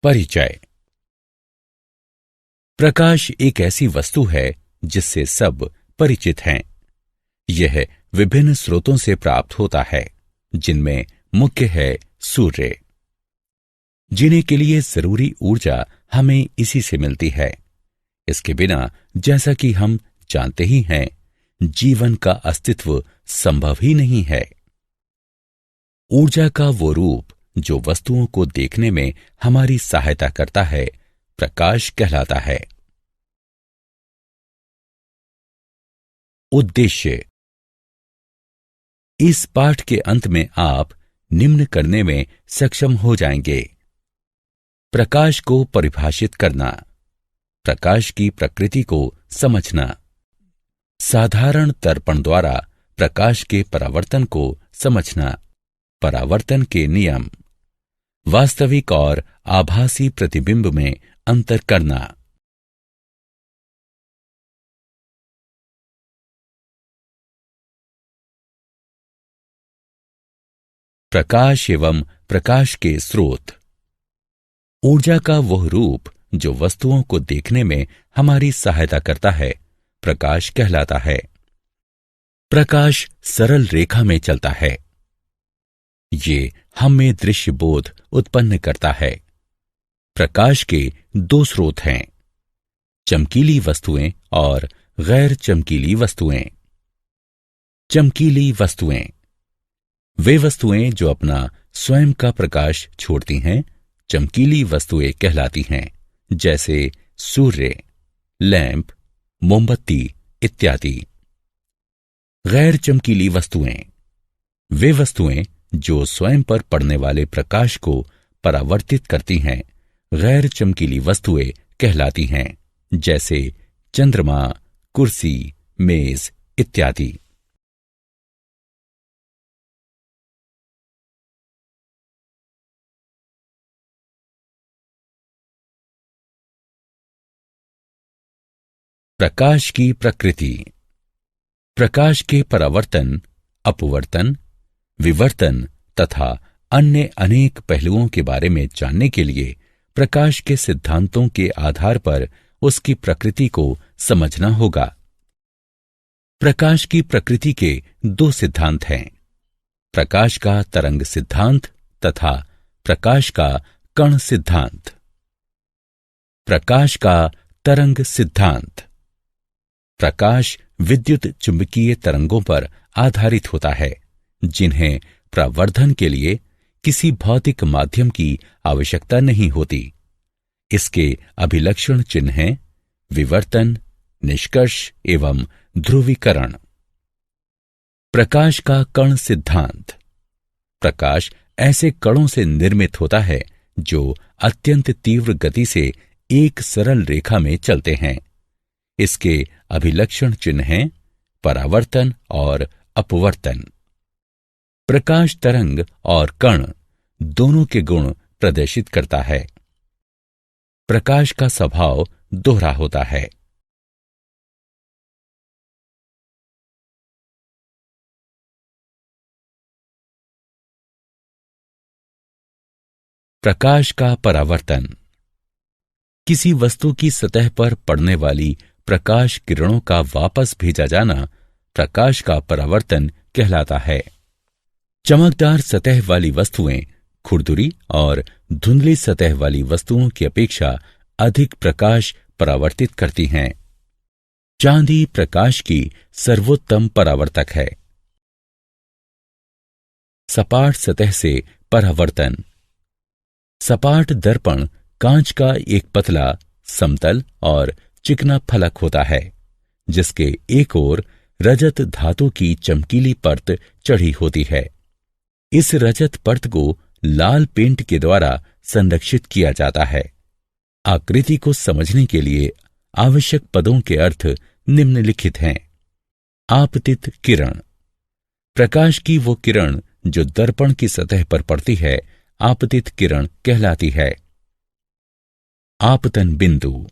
परिचय। प्रकाश एक ऐसी वस्तु है जिससे सब परिचित हैं। यह विभिन्न स्रोतों से प्राप्त होता है, जिनमें मुख्य है सूर्य। जीने के लिए जरूरी ऊर्जा हमें इसी से मिलती है। इसके बिना, जैसा कि हम जानते ही हैं, जीवन का अस्तित्व संभव ही नहीं है। ऊर्जा का वो रूप जो वस्तुओं को देखने में हमारी सहायता करता है, प्रकाश कहलाता है। उद्देश्य। इस पाठ के अंत में आप निम्न करने में सक्षम हो जाएंगे: प्रकाश को परिभाषित करना, प्रकाश की प्रकृति को समझना, साधारण दर्पण द्वारा प्रकाश के परावर्तन को समझना, परावर्तन के नियम, वास्तविक और आभासी प्रतिबिंब में अंतर करना। प्रकाश एवं प्रकाश के स्रोत। ऊर्जा का वह रूप जो वस्तुओं को देखने में हमारी सहायता करता है, प्रकाश कहलाता है। प्रकाश सरल रेखा में चलता है। ये हम में दृश्य बोध उत्पन्न करता है। प्रकाश के दो स्रोत हैं: चमकीली वस्तुएं और गैर चमकीली वस्तुएं। चमकीली वस्तुएं वे वस्तुएं जो अपना स्वयं का प्रकाश छोड़ती हैं, चमकीली वस्तुएं कहलाती हैं, जैसे सूर्य, लैंप, मोमबत्ती इत्यादि। गैर चमकीली वस्तुएं वे वस्तुएं जो स्वयं पर पड़ने वाले प्रकाश को परावर्तित करती हैं, गैर चमकीली वस्तुएं कहलाती हैं, जैसे चंद्रमा, कुर्सी, मेज इत्यादि। प्रकाश की प्रकृति। प्रकाश के परावर्तन, अपवर्तन, विवर्तन तथा अन्य अनेक पहलुओं के बारे में जानने के लिए प्रकाश के सिद्धांतों के आधार पर उसकी प्रकृति को समझना होगा। प्रकाश की प्रकृति के दो सिद्धांत हैं: प्रकाश का तरंग सिद्धांत तथा प्रकाश का कण सिद्धांत। प्रकाश का तरंग सिद्धांत। प्रकाश विद्युत चुंबकीय तरंगों पर आधारित होता है, जिन्हें प्रवर्धन के लिए किसी भौतिक माध्यम की आवश्यकता नहीं होती। इसके अभिलक्षण चिन्ह हैं विवर्तन, निष्कर्ष एवं ध्रुवीकरण। प्रकाश का कण सिद्धांत। प्रकाश ऐसे कणों से निर्मित होता है जो अत्यंत तीव्र गति से एक सरल रेखा में चलते हैं। इसके अभिलक्षण चिन्ह हैं परावर्तन और अपवर्तन। प्रकाश तरंग और कण दोनों के गुण प्रदर्शित करता है। प्रकाश का स्वभाव दोहरा होता है। प्रकाश का परावर्तन। किसी वस्तु की सतह पर पड़ने वाली प्रकाश किरणों का वापस भेजा जाना प्रकाश का परावर्तन कहलाता है। चमकदार सतह वाली वस्तुएं खुरदुरी और धुंधली सतह वाली वस्तुओं की अपेक्षा अधिक प्रकाश परावर्तित करती हैं। चांदी प्रकाश की सर्वोत्तम परावर्तक है। सपाट सतह से परावर्तन। सपाट दर्पण कांच का एक पतला, समतल और चिकना फलक होता है, जिसके एक ओर रजत धातु की चमकीली परत चढ़ी होती है। इस रजत परत को लाल पेंट के द्वारा संरक्षित किया जाता है। आकृति को समझने के लिए आवश्यक पदों के अर्थ निम्नलिखित हैं। आपतित किरण। प्रकाश की वो किरण जो दर्पण की सतह पर पड़ती है, आपतित किरण कहलाती है। आपतन बिंदु।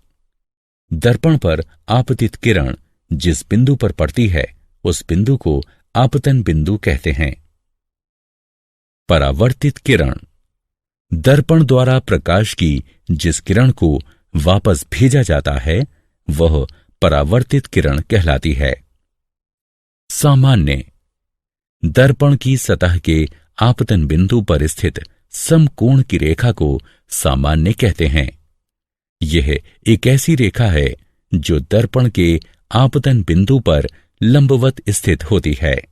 दर्पण पर आपतित किरण जिस बिंदु पर पड़ती है, उस बिंदु को आपतन बिंदु कहते हैं। परावर्तित किरण। दर्पण द्वारा प्रकाश की जिस किरण को वापस भेजा जाता है वह परावर्तित किरण कहलाती है। सामान्य दर्पण की सतह के आपतन बिंदु पर स्थित समकोण की रेखा को सामान्य कहते हैं। यह एक ऐसी रेखा है जो दर्पण के आपतन बिंदु पर लंबवत स्थित होती है।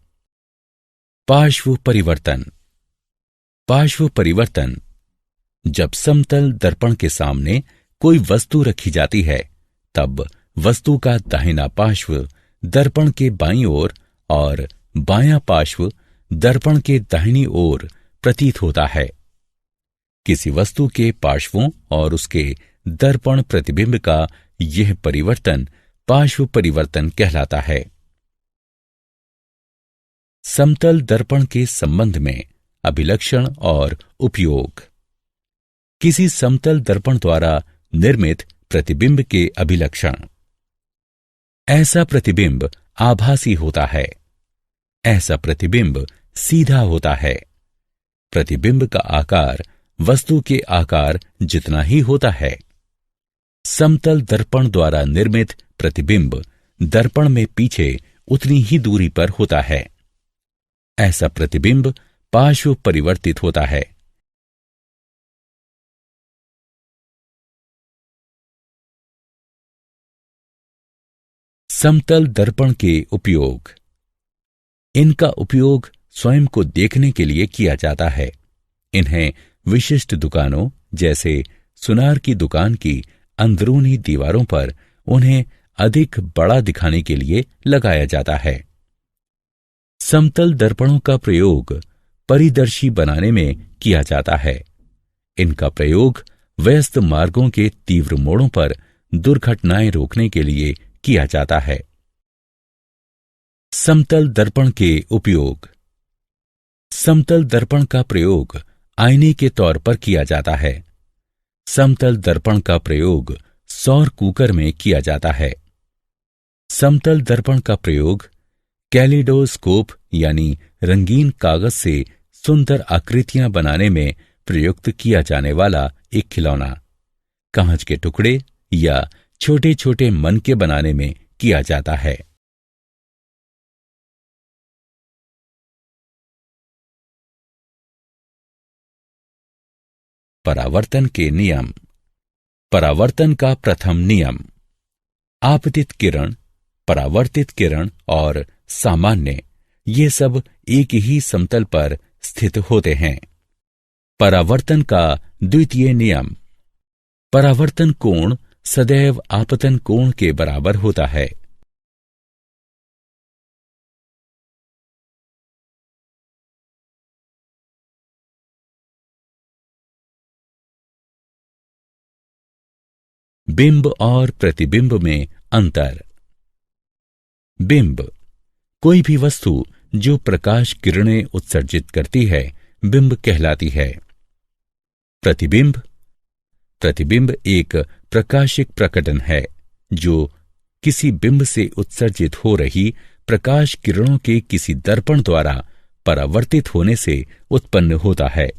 पार्श्व परिवर्तन। पार्श्व परिवर्तन जब समतल दर्पण के सामने कोई वस्तु रखी जाती है तब वस्तु का दाहिना पार्श्व दर्पण के बाईं ओर और बायां पार्श्व दर्पण के दाहिनी ओर प्रतीत होता है। किसी वस्तु के पार्श्वों और उसके दर्पण प्रतिबिंब का यह परिवर्तन पार्श्व परिवर्तन कहलाता है। समतल दर्पण के संबंध में अभिलक्षण और उपयोग। किसी समतल दर्पण द्वारा निर्मित प्रतिबिंब के अभिलक्षण। ऐसा प्रतिबिंब आभासी होता है। ऐसा प्रतिबिंब सीधा होता है। प्रतिबिंब का आकार वस्तु के आकार जितना ही होता है। समतल दर्पण द्वारा निर्मित प्रतिबिंब दर्पण में पीछे उतनी ही दूरी पर होता है। ऐसा प्रतिबिंब पार्श्व परिवर्तित होता है। समतल दर्पण के उपयोग। इनका उपयोग स्वयं को देखने के लिए किया जाता है। इन्हें विशिष्ट दुकानों जैसे सुनार की दुकान की अंदरूनी दीवारों पर उन्हें अधिक बड़ा दिखाने के लिए लगाया जाता है। समतल दर्पणों का प्रयोग परिदर्शी बनाने में किया जाता है। इनका प्रयोग व्यस्त मार्गों के तीव्र मोड़ों पर दुर्घटनाएं रोकने के लिए किया जाता है। समतल दर्पण के उपयोग। समतल दर्पण का प्रयोग आईने के तौर पर किया जाता है। समतल दर्पण का प्रयोग सौर कुकर में किया जाता है। समतल दर्पण का प्रयोग कैलिडोस्कोप यानी रंगीन कागज से सुंदर आकृतियां बनाने में प्रयुक्त किया जाने वाला एक खिलौना, कांच के टुकड़े या छोटे छोटे मनके बनाने में किया जाता है। परावर्तन के नियम। परावर्तन का प्रथम नियम। आपतित किरण, परावर्तित किरण और सामान्य ये सब एक ही समतल पर स्थित होते हैं। परावर्तन का द्वितीय नियम। परावर्तन कोण सदैव आपतन कोण के बराबर होता है। बिंब और प्रतिबिंब में अंतर। बिंब कोई भी वस्तु जो प्रकाश किरणें उत्सर्जित करती है बिंब कहलाती है। प्रतिबिंब। प्रतिबिंब एक प्रकाशिक प्रकटन है जो किसी बिंब से उत्सर्जित हो रही प्रकाश किरणों के किसी दर्पण द्वारा परावर्तित होने से उत्पन्न होता है।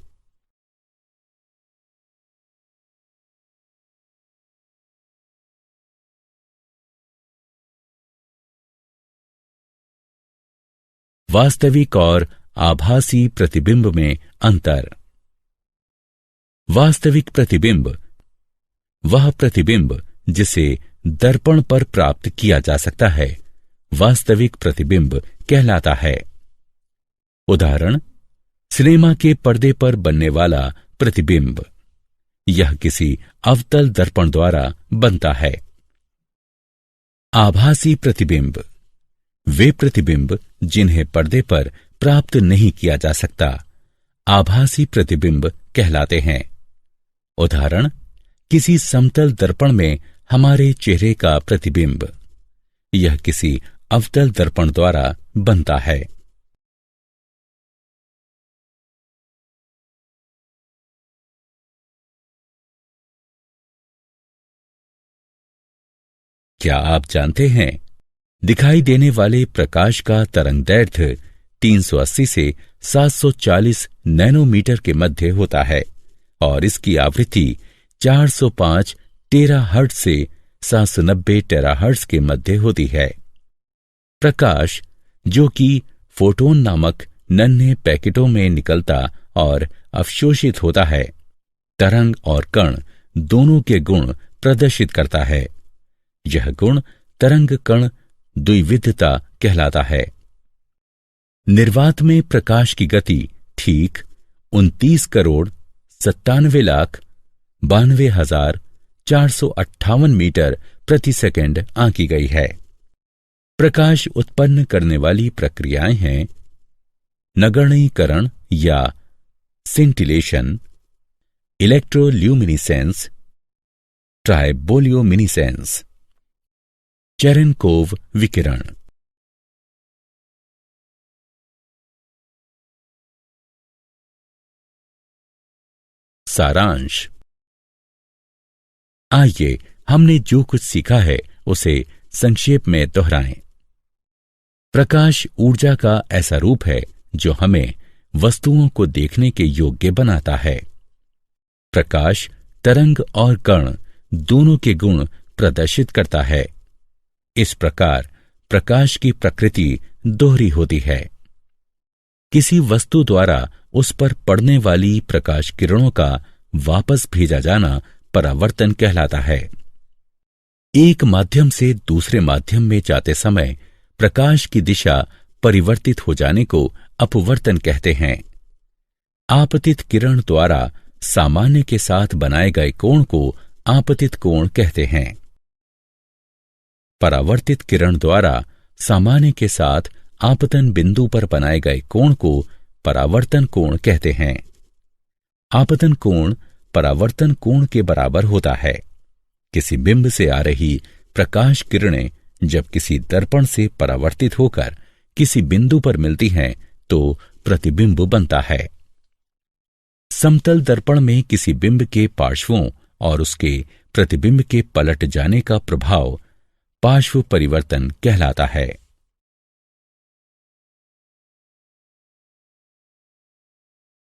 वास्तविक और आभासी प्रतिबिंब में अंतर। वास्तविक प्रतिबिंब वह प्रतिबिंब जिसे दर्पण पर प्राप्त किया जा सकता है वास्तविक प्रतिबिंब कहलाता है। उदाहरण, सिनेमा के पर्दे पर बनने वाला प्रतिबिंब। यह किसी अवतल दर्पण द्वारा बनता है। आभासी प्रतिबिंब वे प्रतिबिंब जिन्हें पर्दे पर प्राप्त नहीं किया जा सकता आभासी प्रतिबिंब कहलाते हैं। उदाहरण, किसी समतल दर्पण में हमारे चेहरे का प्रतिबिंब। यह किसी अवतल दर्पण द्वारा बनता है। क्या आप जानते हैं, दिखाई देने वाले प्रकाश का तरंगदैर्घ्य 380 से 740 नैनोमीटर के मध्य होता है और इसकी आवृत्ति 405 टेराहर्ट्ज से 790 टेराहर्ट्ज के मध्य होती है। प्रकाश, जो कि फोटोन नामक नन्हे पैकेटों में निकलता और अवशोषित होता है, तरंग और कण दोनों के गुण प्रदर्शित करता है। यह गुण तरंग कण द्विविधता कहलाता है। निर्वात में प्रकाश की गति ठीक 29,97,92,458 मीटर प्रति सेकंड आंकी गई है। प्रकाश उत्पन्न करने वाली प्रक्रियाएं हैं नगण्यीकरण या सिंटिलेशन, इलेक्ट्रोल्यूमिनिसेंस, ट्राइबोल्यूमिनिसेंस, चेरेनकोव विकिरण। सारांश। आइए हमने जो कुछ सीखा है उसे संक्षेप में दोहराएं। प्रकाश ऊर्जा का ऐसा रूप है जो हमें वस्तुओं को देखने के योग्य बनाता है। प्रकाश तरंग और कण दोनों के गुण प्रदर्शित करता है। इस प्रकार प्रकाश की प्रकृति दोहरी होती है। किसी वस्तु द्वारा उस पर पड़ने वाली प्रकाश किरणों का वापस भेजा जाना परावर्तन कहलाता है। एक माध्यम से दूसरे माध्यम में जाते समय प्रकाश की दिशा परिवर्तित हो जाने को अपवर्तन कहते हैं। आपतित किरण द्वारा सामान्य के साथ बनाए गए कोण को आपतित कोण कहते हैं। परावर्तित किरण द्वारा सामान्य के साथ आपतन बिंदु पर बनाए गए कोण को परावर्तन कोण कहते हैं। आपतन कोण परावर्तन कोण के बराबर होता है। किसी बिंब से आ रही प्रकाश किरणें जब किसी दर्पण से परावर्तित होकर किसी बिंदु पर मिलती हैं तो प्रतिबिंब बनता है। समतल दर्पण में किसी बिंब के पार्श्वों और उसके प्रतिबिंब के पलट जाने का प्रभाव पार्श्व परिवर्तन कहलाता है।